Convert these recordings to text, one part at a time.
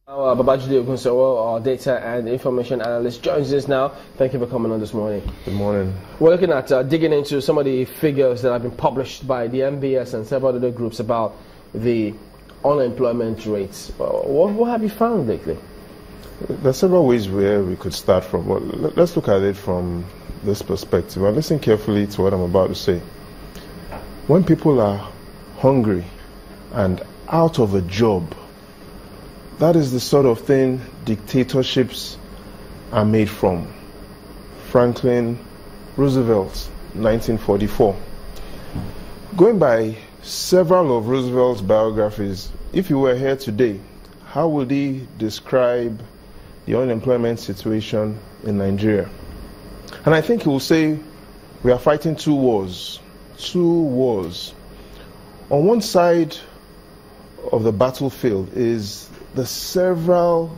Babajide Ogunsanwo, our data and information analyst, joins us now. Thank you for coming on this morning. Good morning. We're looking at digging into some of the figures that have been published by the MBS and several other groups about the unemployment rates. What have you found lately? There are several ways where we could start from. Well, let's look at it from this perspective and listen carefully to what I'm about to say. When people are hungry and out of a job, that is the sort of thing dictatorships are made from. Franklin Roosevelt, 1944. Going by several of Roosevelt's biographies, if you were here today, how would he describe the unemployment situation in Nigeria? And I think he will say we are fighting two wars. Two wars. On one side of the battlefield is the several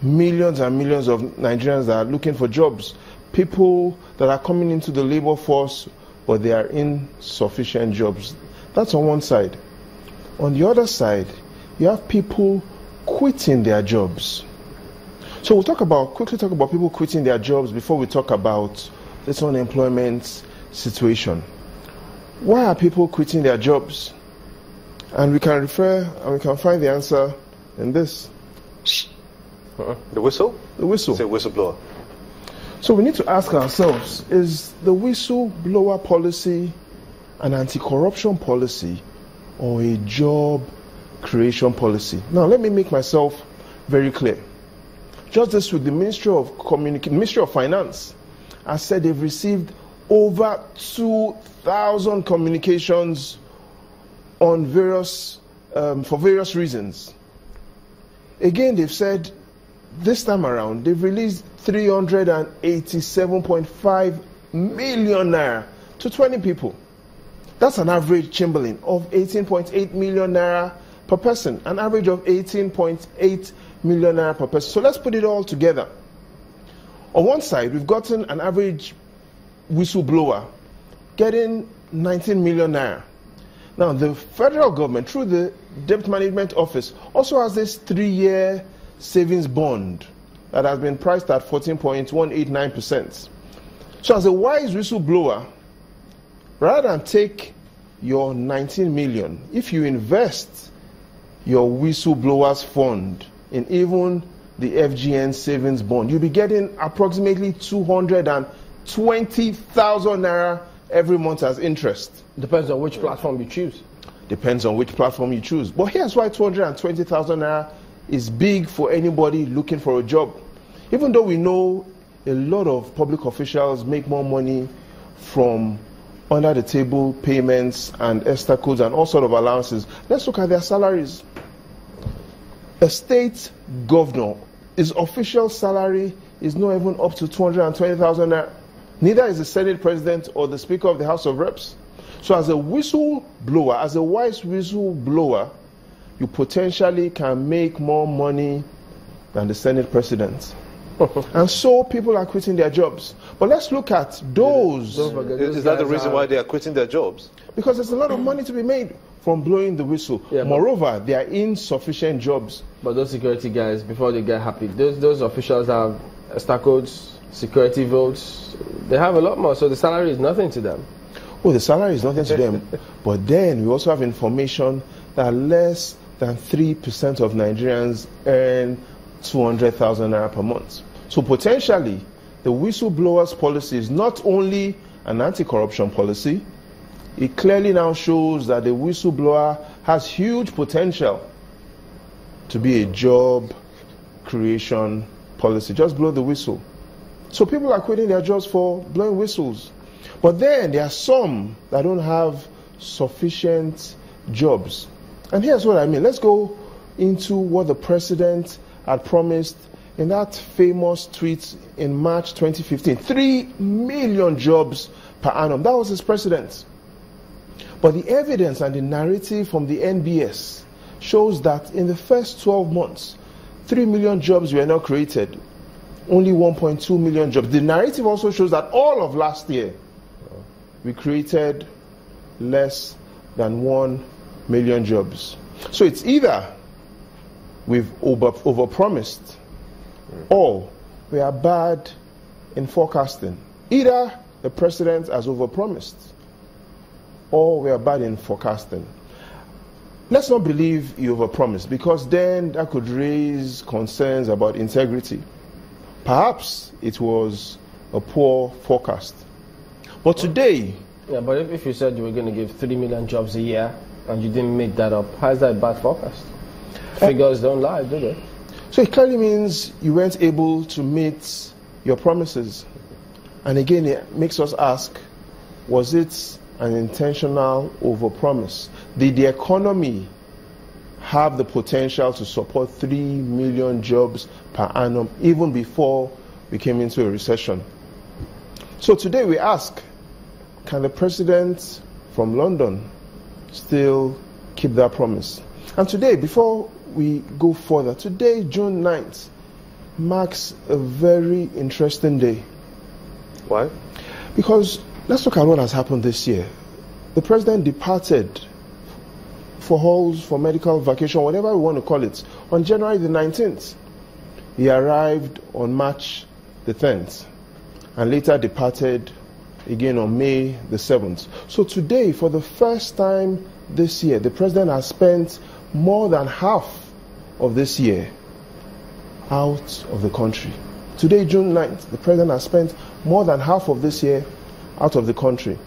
millions and millions of Nigerians that are looking for jobs. People that are coming into the labor force, but they are insufficient jobs. That's on one side. On the other side, you have people quitting their jobs. So we'll quickly talk about people quitting their jobs before we talk about this unemployment situation. Why are people quitting their jobs? And we can find the answer in this. The whistle? The whistle. It's a whistleblower. So we need to ask ourselves, is the whistleblower policy an anti-corruption policy or a job creation policy? Now let me make myself very clear. Just this week, the Ministry of Finance has said they've received over 2,000 communications on for various reasons. Again, they've said this time around they've released 387.5 million naira to 20 people. That's an average Chamberlain of 18.8 million naira per person, an average of 18.8 million naira per person. So let's put it all together. On one side, we've gotten an average whistleblower getting 19 million naira. Now, the federal government, through the Debt Management Office, also has this 3-year savings bond that has been priced at 14.189%. So as a wise whistleblower, rather than take your 19 million, if you invest your whistleblower's fund in even the FGN savings bond, you'll be getting approximately 220,000 naira every month as interest. Depends on which platform you choose. Depends on which platform you choose. But here's why 220,000 naira is big for anybody looking for a job. Even though we know a lot of public officials make more money from under the table payments and ESTA codes and all sort of allowances, let's look at their salaries. A state governor, his official salary is not even up to 220,000 naira. Neither is the Senate President or the Speaker of the House of Reps. So as a whistleblower, as a wise whistleblower, you potentially can make more money than the Senate President. And so people are quitting their jobs. But let's look at those. Is that the reason why they are quitting their jobs? Because there's a lot of money to be made from blowing the whistle. Yeah, moreover, there are insufficient jobs. But those security guys, before they get happy, those officials have ESTA codes, security votes. They have a lot more, so the salary is nothing to them. Well, the salary is nothing to them. But then we also have information that less than 3% of Nigerians earn 200,000 naira per month. So potentially, the whistleblower's policy is not only an anti-corruption policy, it clearly now shows that the whistleblower has huge potential to be a job creation policy. Just blow the whistle. So people are quitting their jobs for blowing whistles. But then there are some that don't have sufficient jobs. And here's what I mean. Let's go into what the president had promised in that famous tweet in March 2015. 3 million jobs per annum. That was his precedent. But the evidence and the narrative from the NBS shows that in the first 12 months, 3 million jobs were not created. Only 1.2 million jobs. The narrative also shows that all of last year, we created less than 1 million jobs. So it's either we've overpromised, or we are bad in forecasting. Either the president has overpromised, or we are bad in forecasting. Let's not believe he overpromised, because then that could raise concerns about integrity. Perhaps it was a poor forecast. But today... Yeah, but if you said you were going to give 3 million jobs a year and you didn't make that up, how is that a bad forecast? Figures don't lie, do they? So it clearly means you weren't able to meet your promises. And again, it makes us ask, was it an intentional overpromise? Did the economy have the potential to support 3 million jobs per annum even before we came into a recession? So today we ask, can the president from London still keep that promise? And today, before we go further, today, June 9th, marks a very interesting day. Why? Because let's look at what has happened this year. The president departed for halls, for medical vacation, whatever we want to call it, on January the 19th. He arrived on March the 10th and later departed again on May the 7th. So today, for the first time this year, the president has spent more than half of this year out of the country. Today, June 9th, the president has spent more than half of this year out of the country.